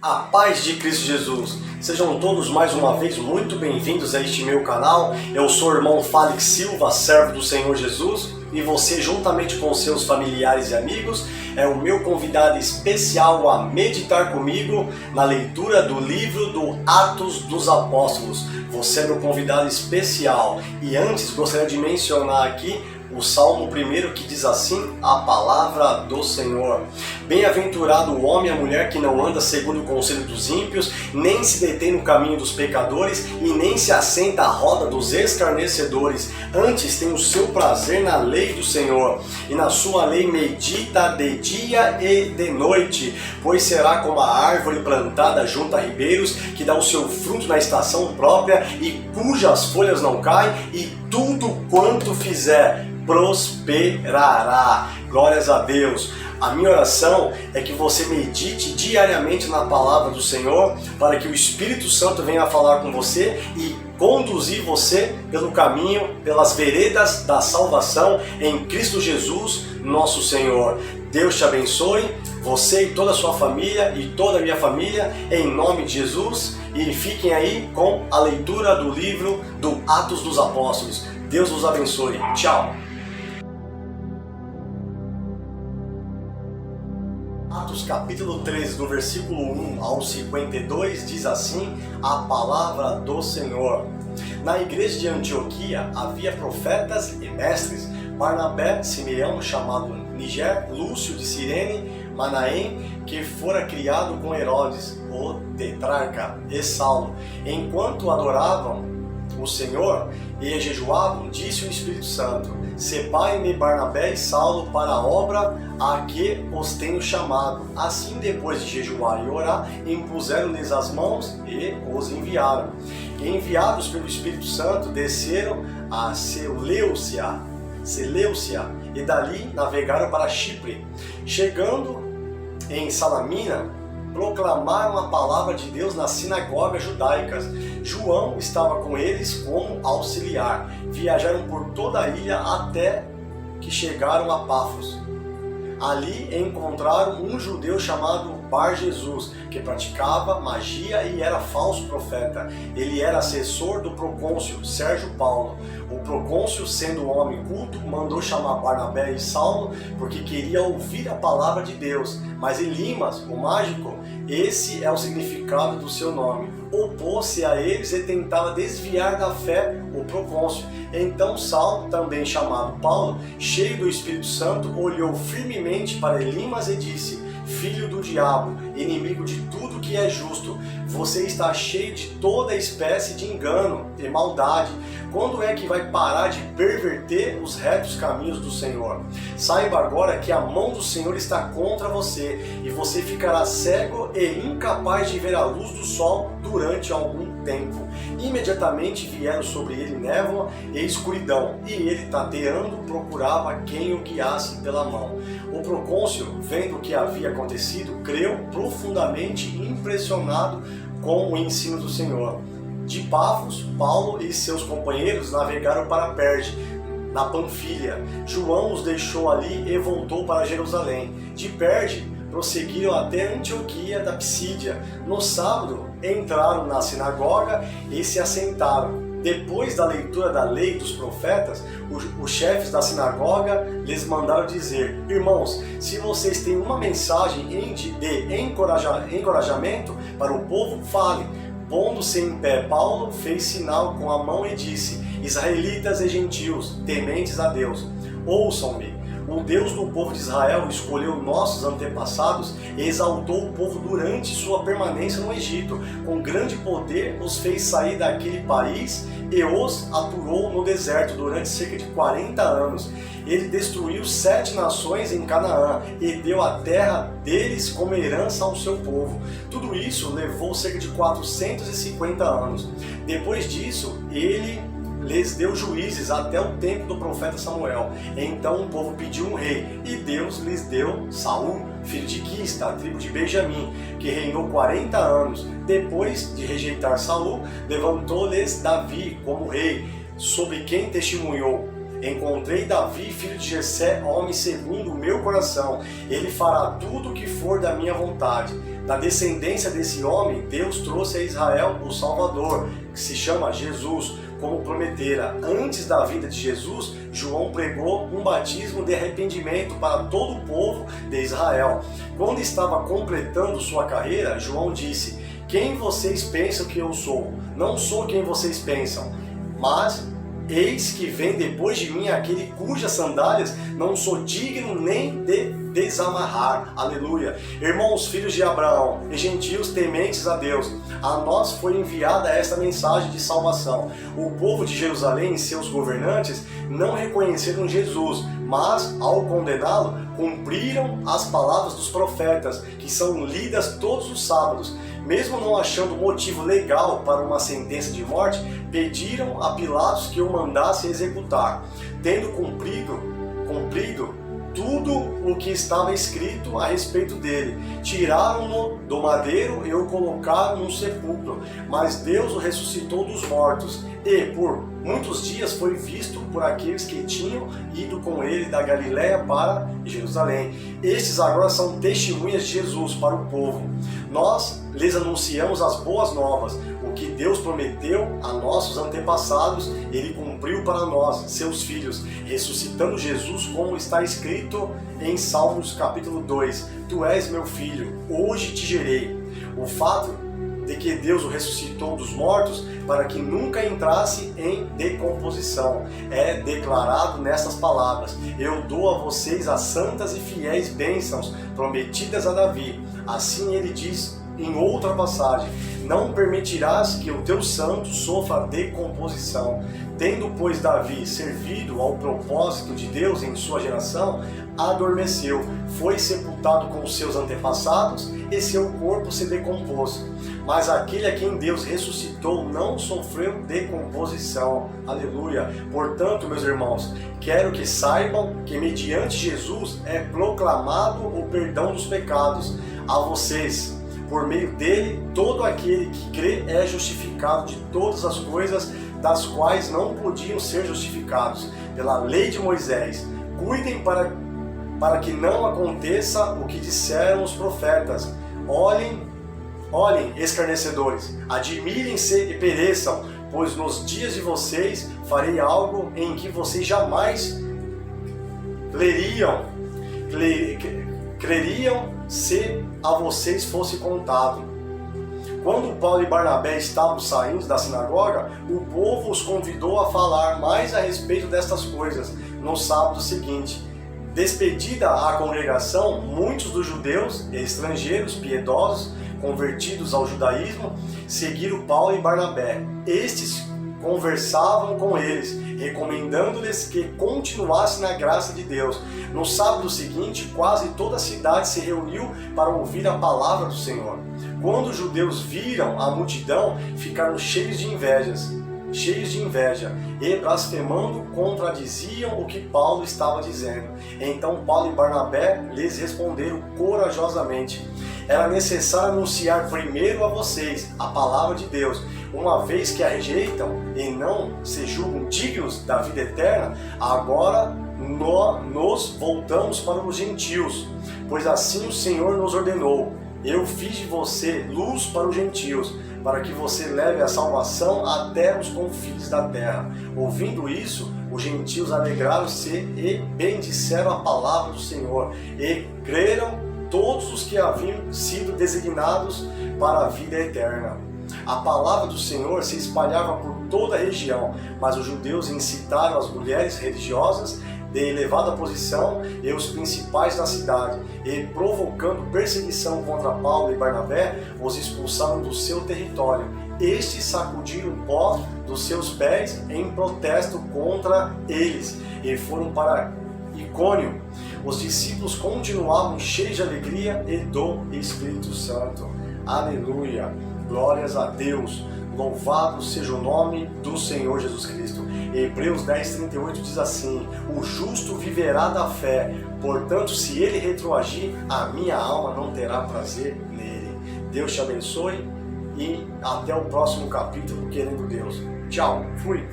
A paz de Cristo Jesus. Sejam todos mais uma vez muito bem-vindos a este meu canal. Eu sou o irmão Félix Silva, servo do Senhor Jesus, e você, juntamente com seus familiares e amigos, é o meu convidado especial a meditar comigo na leitura do livro do Atos dos Apóstolos. Você é meu convidado especial. E antes gostaria de mencionar aqui o Salmo 1 que diz assim, a palavra do Senhor. Bem-aventurado o homem e a mulher que não anda segundo o conselho dos ímpios, nem se detém no caminho dos pecadores e nem se assenta à roda dos escarnecedores. Antes tem o seu prazer na lei do Senhor, e na sua lei medita de dia e de noite, pois será como a árvore plantada junto a ribeiros, que dá o seu fruto na estação própria e cujas folhas não caem, e tudo quanto fizer prosperará. Glórias a Deus. A minha oração é que você medite diariamente na palavra do Senhor, para que o Espírito Santo venha falar com você e conduzir você pelo caminho, pelas veredas da salvação em Cristo Jesus, nosso Senhor. Deus te abençoe, você e toda a sua família e toda a minha família, em nome de Jesus, e fiquem aí com a leitura do livro do Atos dos Apóstolos. Deus os abençoe. Tchau. Atos capítulo 13, do versículo 1 ao 52, diz assim a palavra do Senhor. Na igreja de Antioquia havia profetas e mestres, Barnabé, Simeão, chamado Niger, Lúcio de Cirene, Manaém, que fora criado com Herodes, o tetrarca, e Saulo. Enquanto adoravam o Senhor e jejuavam, disse o Espírito Santo: separem-me Barnabé e Saulo para a obra a que os tenho chamado. Assim, depois de jejuar e orar, impuseram-lhes as mãos e os enviaram. E enviados pelo Espírito Santo, desceram a Seleucia, e dali navegaram para Chipre. Chegando em Salamina, proclamaram a palavra de Deus nas sinagogas judaicas. João estava com eles como auxiliar. Viajaram por toda a ilha até que chegaram a Pafos. Ali encontraram um judeu chamado Bar-Jesus, que praticava magia e era falso profeta. Ele era assessor do procônsul Sérgio Paulo. O procônsul, sendo um homem culto, mandou chamar Barnabé e Saulo porque queria ouvir a palavra de Deus. Mas Elimas, o mágico, esse é o significado do seu nome, opôs-se a eles e tentava desviar da fé o procônsul. Então Saulo, também chamado Paulo, cheio do Espírito Santo, olhou firmemente para Elimas e disse: filho do diabo, inimigo de tudo que é justo, você está cheio de toda espécie de engano e maldade. Quando é que vai parar de perverter os retos caminhos do Senhor? Saiba agora que a mão do Senhor está contra você, e você ficará cego e incapaz de ver a luz do sol durante algum tempo. Imediatamente vieram sobre ele névoa e escuridão, e ele, tateando, procurava quem o guiasse pela mão. O procônsul, vendo o que havia acontecido, creu, profundamente impressionado com o ensino do Senhor. De Pafos, Paulo e seus companheiros navegaram para Perge, na Panfilha. João os deixou ali e voltou para Jerusalém. De Perge, prosseguiram até Antioquia da Psídia. No sábado, entraram na sinagoga e se assentaram. Depois da leitura da lei dos profetas, os chefes da sinagoga lhes mandaram dizer: irmãos, se vocês têm uma mensagem de encorajamento para o povo, fale. Pondo-se em pé, Paulo fez sinal com a mão e disse: israelitas e gentios, tementes a Deus, ouçam-me. O Deus do povo de Israel escolheu nossos antepassados e exaltou o povo durante sua permanência no Egito. Com grande poder os fez sair daquele país e os aturou no deserto durante cerca de 40 anos. Ele destruiu 7 nações em Canaã e deu a terra deles como herança ao seu povo. Tudo isso levou cerca de 450 anos. Depois disso, ele lhes deu juízes até o tempo do profeta Samuel. Então o povo pediu um rei, e Deus lhes deu Saul, filho de Quis, da tribo de Benjamim, que reinou 40 anos. Depois de rejeitar Saul, levantou-lhes Davi como rei, sobre quem testemunhou: encontrei Davi, filho de Jessé, homem segundo o meu coração. Ele fará tudo o que for da minha vontade. Da descendência desse homem, Deus trouxe a Israel o Salvador, que se chama Jesus, como prometera. Antes da vinda de Jesus, João pregou um batismo de arrependimento para todo o povo de Israel. Quando estava completando sua carreira, João disse: quem vocês pensam que eu sou? Não sou quem vocês pensam, mas eis que vem depois de mim aquele cujas sandálias não sou digno nem de desamarrar. Aleluia. Irmãos, filhos de Abraão e gentios tementes a Deus, a nós foi enviada esta mensagem de salvação. O povo de Jerusalém e seus governantes não reconheceram Jesus, mas, ao condená-lo, cumpriram as palavras dos profetas, que são lidas todos os sábados. Mesmo não achando motivo legal para uma sentença de morte, pediram a Pilatos que o mandasse executar. Tendo cumprido tudo o que estava escrito a respeito dele, tiraram-no do madeiro e o colocaram num sepulcro. Mas Deus o ressuscitou dos mortos, e por muitos dias foi visto por aqueles que tinham ido com ele da Galiléia para Jerusalém. Estes agora são testemunhas de Jesus para o povo. Nós lhes anunciamos as boas novas. O que Deus prometeu a nossos antepassados, Ele cumpriu para nós, seus filhos, ressuscitando Jesus, como está escrito em Salmos capítulo 2. Tu és meu filho, hoje te gerei. O fato de que Deus o ressuscitou dos mortos para que nunca entrasse em decomposição é declarado nessas palavras: eu dou a vocês as santas e fiéis bênçãos prometidas a Davi. Assim ele diz em outra passagem: não permitirás que o teu santo sofra decomposição. Tendo, pois, Davi servido ao propósito de Deus em sua geração, adormeceu, foi sepultado com os seus antepassados e seu corpo se decompôs. Mas aquele a quem Deus ressuscitou não sofreu decomposição. Aleluia! Portanto, meus irmãos, quero que saibam que mediante Jesus é proclamado o perdão dos pecados a vocês. Por meio dele, todo aquele que crê é justificado de todas as coisas das quais não podiam ser justificados pela lei de Moisés. Cuidem para que não aconteça o que disseram os profetas. Olhem, escarnecedores, admirem-se e pereçam, pois nos dias de vocês farei algo em que vocês jamais creriam se a vocês fosse contado. Quando Paulo e Barnabé estavam saindo da sinagoga, o povo os convidou a falar mais a respeito destas coisas no sábado seguinte. Despedida a congregação, muitos dos judeus e estrangeiros piedosos, convertidos ao judaísmo, seguiram Paulo e Barnabé. Estes conversavam com eles, recomendando-lhes que continuassem na graça de Deus. No sábado seguinte, quase toda a cidade se reuniu para ouvir a palavra do Senhor. Quando os judeus viram a multidão, ficaram cheios de inveja e, blasfemando, contradiziam o que Paulo estava dizendo. Então Paulo e Barnabé lhes responderam corajosamente: era necessário anunciar primeiro a vocês a palavra de Deus. Uma vez que a rejeitam e não se julgam dignos da vida eterna, agora nos voltamos para os gentios, pois assim o Senhor nos ordenou: eu fiz de você luz para os gentios, para que você leve a salvação até os confins da terra. Ouvindo isso, os gentios alegraram-se e bendisseram a palavra do Senhor, e creram todos os que haviam sido designados para a vida eterna. A palavra do Senhor se espalhava por toda a região, mas os judeus incitaram as mulheres religiosas de elevada posição e os principais da cidade, e provocando perseguição contra Paulo e Barnabé, os expulsaram do seu território. Estes sacudiram o pó dos seus pés em protesto contra eles e foram para Icônio. Os discípulos continuavam cheios de alegria e do Espírito Santo. Aleluia! Glórias a Deus! Louvado seja o nome do Senhor Jesus Cristo. Hebreus 10:38 diz assim: o justo viverá da fé, portanto, se ele retroagir, a minha alma não terá prazer nele. Deus te abençoe e até o próximo capítulo, querendo Deus. Tchau, fui!